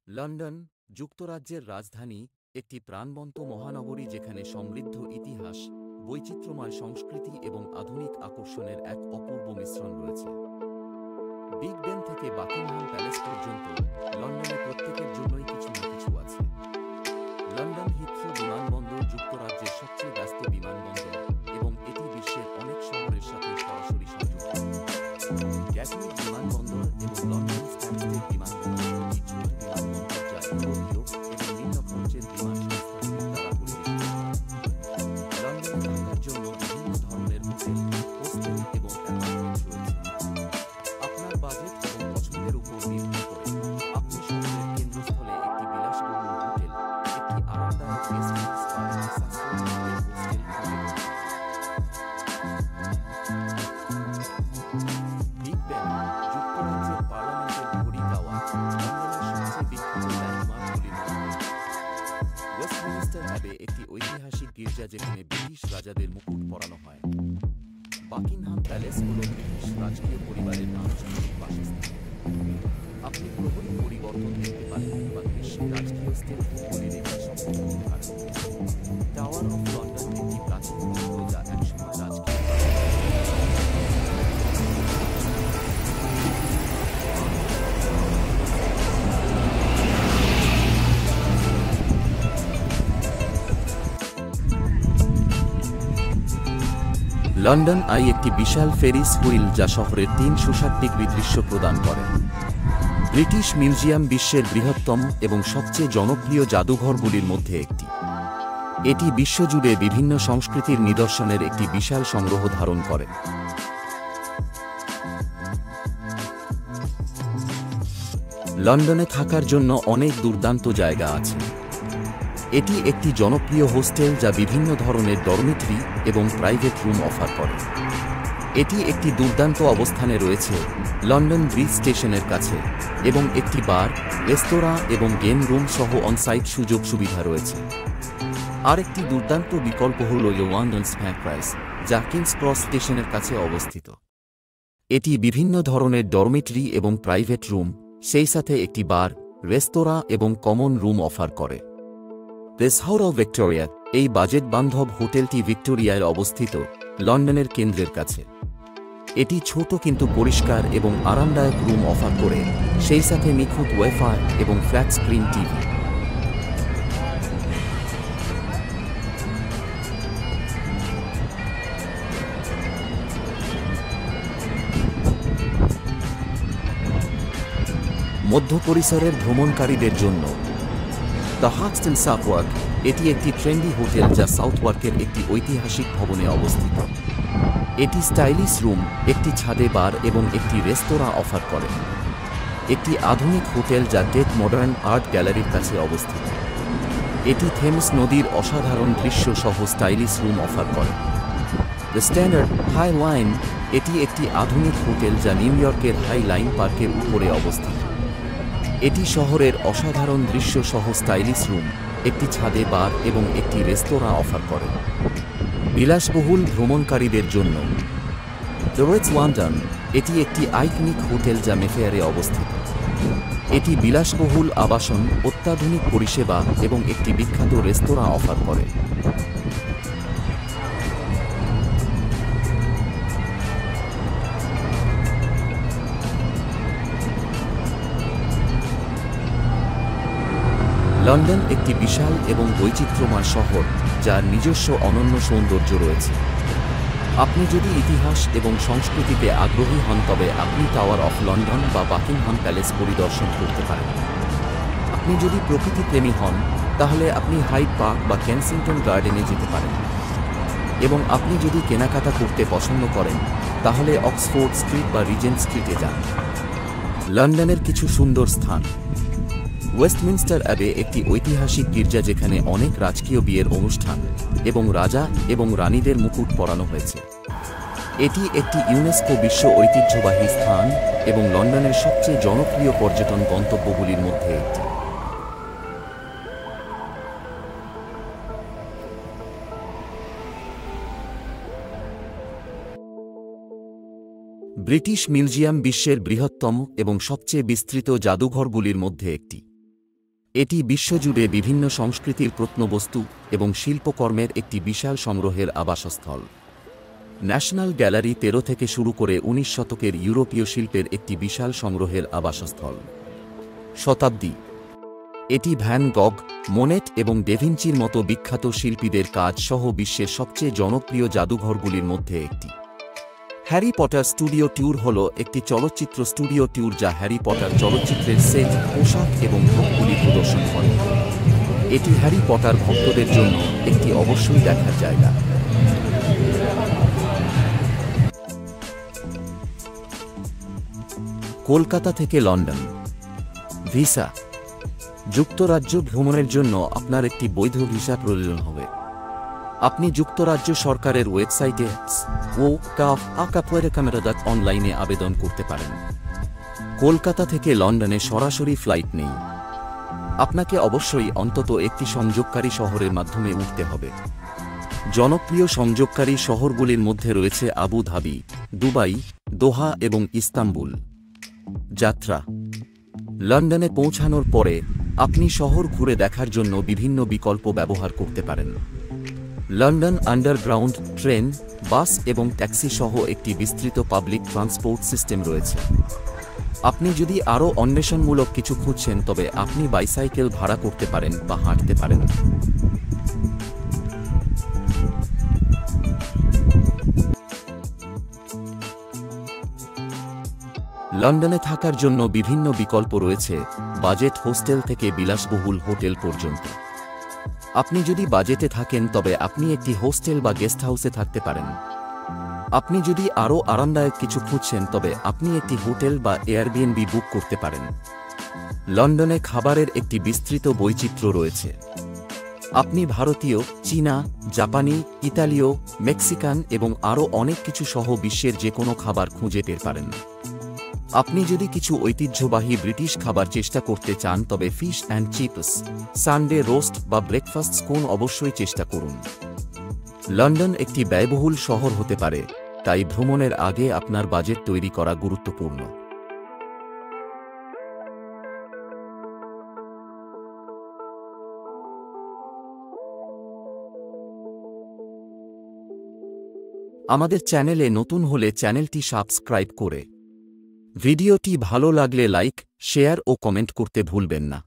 London, যুক্তরাজ্যের রাজধানী, একটি প্রাণবন্ত মহানগরী যেখানে সমৃদ্ধ ইতিহাস, বৈচিত্র্যময় সংস্কৃতি এবং আধুনিক আকর্ষণের এক অপূর্ব মিশ্রণ রয়েছে। বিগ বেন থেকে বাকিংহাম প্যালেস পর্যন্ত লন্ডনে প্রত্যেকের জন্যই কিছু না কিছু আছে। লন্ডন হিথ্রো বিমানবন্দর যুক্তরাজ্যের সবচেয়ে ব্যস্ত বিমানবন্দর এবং এটি বিশ্বের অনেক শহরের সাথে সরাসরি সংযুক্ত। গ্যাটউইক বিমানবন্দর এবং লন্ডন স্ট্যানস্টেড বিমানবন্দর দুটি ছোট বিমানবন্দর যা ইউরোপীয় এবং নিম্ন খরচের বিমান সংস্থাগুলির দ্বারা পরিবেশিত। লন্ডনে থাকার জন্য বিভিন্ন ধরনের হোটেল, হোস্টেল এবং অ্যাপার্টমেন্ট রয়েছে। আপনার বাজেট এবং পছন্দের উপর নির্ভর করে আপনি শহরের কেন্দ্রস্থলে একটি বিলাসবহুল হোটেল, একটি আরামদায়ক গেস্ট হাউস বা একটি সাশ্রয়ী হোস্টেল খুঁজে পেতে পারেন। বিগ বেন, যুক্তরাজ্যের পার্লামেন্টের ঘড়ি টাওয়ার, লন্ডনের সবচেয়ে বিখ্যাত ল্যান্ডমার্কগুলির মধ্যে একটি। ওয়েস্টমিনিস্টার অ্যাবে একটি ঐতিহাসিক গির্জা যেখানে ব্রিটিশ রাজাদের মুকুট পরানো হয়। বাকিংহাম প্যালেস হল ব্রিটিশ রাজকীয় পরিবারের আনুষ্ঠানিক বাসস্থান। আপনি প্রহরী পরিবর্তন দেখতে পারেন বা গ্রীষ্মের রাজকীয় স্টেটগুলির একটি সম্পূর্ণ উদাহরণ। টাওয়ার অফ লন্ডন একটি প্রাচীন দুর্গ যা একসময় রাজকীয় লন্ডন আই একটি বিশাল ফেরিস হুইল যা শহরের 360 ডিগ্রি দৃশ্য প্রদান করে। ব্রিটিশ মিউজিয়াম বিশ্বের বৃহত্তম এবং সবচেয়ে জনপ্রিয় জাদুঘরগুলির মধ্যে একটি। এটি বিশ্বজুড়ে বিভিন্ন সংস্কৃতির নিদর্শনের একটি বিশাল সংগ্রহ ধারণ করে। লন্ডনে থাকার জন্য অনেক দুর্দান্ত জায়গা আছে। এটি একটি জনপ্রিয় হোস্টেল যা বিভিন্ন ধরনের ডরমিটরি এবং প্রাইভেট রুম অফার করে। এটি একটি দুর্দান্ত অবস্থানে রয়েছে লন্ডন ব্রিজ স্টেশনের কাছে এবং একটি বার, রেস্তোরাঁ এবং গেম রুম সহ অনসাইট সুযোগ সুবিধা রয়েছে। আরেকটি দুর্দান্ত বিকল্প হল লন্ডন স্প্যাঙ্করাইস, যা কিংস ক্রস স্টেশনের কাছে অবস্থিত। এটি বিভিন্ন ধরনের ডরমিটরি এবং প্রাইভেট রুম, সেই সাথে একটি বার, রেস্তোরাঁ এবং কমন রুম অফার করে। প্রেসহাউস ভিক্টোরিয়া, এই বাজেট বান্ধব হোটেলটি ভিক্টোরিয়ায় অবস্থিত, লন্ডনের কেন্দ্রের কাছে। এটি ছোট কিন্তু পরিষ্কার এবং আরামদায়ক রুম অফার করে, সেই সাথে নিখুঁত ওয়াইফাই এবং ফ্ল্যাট স্ক্রিন টিভি। মধ্য পরিসরের ভ্রমণকারীদের জন্য দ্য হাক্সটন সাউথওয়ার্ক, এটি একটি ট্রেন্ডি হোটেল যা সাউথওয়ার্কের একটি ঐতিহাসিক ভবনে অবস্থিত। এটি স্টাইলিশ রুম, একটি ছাদে বার এবং একটি রেস্তোরাঁ অফার করে। একটি আধুনিক হোটেল যা টেট মডার্ন আর্ট গ্যালারির কাছে অবস্থিত। এটি থেমস নদীর অসাধারণ দৃশ্য সহ স্টাইলিশ রুম অফার করে। দ্য স্ট্যান্ডার্ড হাই লাইন, এটি একটি আধুনিক হোটেল যা নিউ ইয়র্কের হাই লাইন পার্কের উপরে অবস্থিত। এটি শহরের অসাধারণ দৃশ্য সহ স্টাইলিশ রুম, একটি ছাদে বার এবং একটি রেস্তোরাঁ অফার করে। বিলাসবহুল ভ্রমণকারীদের জন্য দ্য রিটজ লন্ডন, এটি একটি আইকনিক হোটেল যা মেফেয়ারে অবস্থিত। এটি বিলাসবহুল আবাসন, অত্যাধুনিক পরিষেবা এবং একটি বিখ্যাত রেস্তোরাঁ অফার করে। লন্ডন একটি বিশাল এবং বৈচিত্র্যময় শহর যার নিজস্ব অনন্য সৌন্দর্য রয়েছে। আপনি যদি ইতিহাস এবং সংস্কৃতিতে আগ্রহী হন তবে আপনি টাওয়ার অফ লন্ডন বা বাকিংহাম প্যালেস পরিদর্শন করতে পারেন। আপনি যদি প্রকৃতিপ্রেমী হন তাহলে আপনি হাইড পার্ক বা কেনসিংটন গার্ডেনে যেতে পারেন। এবং আপনি যদি কেনাকাটা করতে পছন্দ করেন তাহলে অক্সফোর্ড স্ট্রিট বা রিজেন্ট স্ট্রিটে যান। লন্ডনের কিছু সুন্দর স্থান। ওয়েস্টমিনস্টার অ্যাবে একটি ঐতিহাসিক গির্জা যেখানে অনেক রাজকীয় বিয়ের অনুষ্ঠান এবং রাজা এবং রানীদের মুকুট পরানো হয়েছে। এটি একটি ইউনেস্কো বিশ্ব ঐতিহ্যবাহী স্থান এবং লন্ডনের সবচেয়ে জনপ্রিয় পর্যটন গন্তব্যগুলির মধ্যে একটি। ব্রিটিশ মিউজিয়াম বিশ্বের বৃহত্তম এবং সবচেয়ে বিস্তৃত জাদুঘরগুলির মধ্যে একটি। এটি বিশ্বজুড়ে বিভিন্ন সংস্কৃতির প্রত্নবস্তু এবং শিল্পকর্মের একটি বিশাল সংগ্রহের আবাসস্থল। ন্যাশনাল গ্যালারি ১৩ থেকে শুরু করে ১৯ শতকের ইউরোপীয় শিল্পের একটি বিশাল সংগ্রহের আবাসস্থল। শতাব্দী। এটি ভ্যান গগ, মোনেট এবং ডেভিঞ্চির মতো বিখ্যাত শিল্পীদের কাজ সহ বিশ্বের সবচেয়ে জনপ্রিয় জাদুঘরগুলির মধ্যে একটি। হ্যারি পটার স্টুডিও ট্যুর হল একটি চলচ্চিত্র স্টুডিও ট্যুর যা হ্যারি পটার চলচ্চিত্রের সেট, পোশাক এবং ভোগগুলি প্রদর্শন করে। এটি হ্যারি পটার ভক্তদের জন্য একটি অবশ্যই দেখার জায়গা। কলকাতা থেকে লন্ডন। ভিসা। যুক্তরাজ্য ভ্রমণের জন্য আপনার একটি বৈধ ভিসা প্রয়োজন হবে। আপনি যুক্তরাজ্য সরকারের ওয়েবসাইটে অনলাইনে আবেদন করতে পারেন। কলকাতা থেকে লন্ডনে সরাসরি ফ্লাইট নেই। আপনাকে অবশ্যই অন্তত একটি সংযোগকারী শহরের মাধ্যমে উঠতে হবে। জনপ্রিয় সংযোগকারী শহরগুলির মধ্যে রয়েছে আবু ধাবি, দুবাই, দোহা এবং ইস্তাম্বুল। যাত্রা। লন্ডনে পৌঁছানোর পরে আপনি শহর ঘুরে দেখার জন্য বিভিন্ন বিকল্প ব্যবহার করতে পারেন। লন্ডন আন্ডারগ্রাউন্ড, ট্রেন, বাস এবং ট্যাক্সি সহ একটি বিস্তৃত পাবলিক ট্রান্সপোর্ট সিস্টেম রয়েছে। আপনি যদি আরও অন্বেষণমূলক কিছু খুঁজছেন তবে আপনি বাইসাইকেল ভাড়া করতে পারেন বা হাঁটতে পারেন। লন্ডনে থাকার জন্য বিভিন্ন বিকল্প রয়েছে, বাজেট হোস্টেল থেকে বিলাসবহুল হোটেল পর্যন্ত। আপনি যদি বাজেটে থাকেন তবে আপনি একটি হোস্টেল বা গেস্ট হাউসে থাকতে পারেন। আপনি যদি আরও আরামদায়ক কিছু খুঁজছেন তবে আপনি একটি হোটেল বা এয়ারবিএনবি বুক করতে পারেন। লন্ডনে খাবারের একটি বিস্তৃত বৈচিত্র্য রয়েছে। আপনি ভারতীয়, চীনা, জাপানি, ইতালীয়, মেক্সিকান এবং আরও অনেক কিছু সহ বিশ্বের যে কোনো খাবার খুঁজে পেতে পারেন। আপনি যদি কিছু ঐতিহ্যবাহী ব্রিটিশ খাবার চেষ্টা করতে চান তবে fish and chips, Sunday roast বা ব্রেকফাস্ট স্কোন অবশ্যই চেষ্টা করুন। লন্ডন একটি ব্যয়বহুল শহর হতে পারে, তাই ভ্রমণের আগে আপনার বাজেট তৈরি করা গুরুত্বপূর্ণ। আমাদের চ্যানেলে নতুন হলে চ্যানেলটি সাবস্ক্রাইব করে ভিডিওটি ভালো লাগলে লাইক, শেয়ার ও কমেন্ট করতে ভুলবেন না।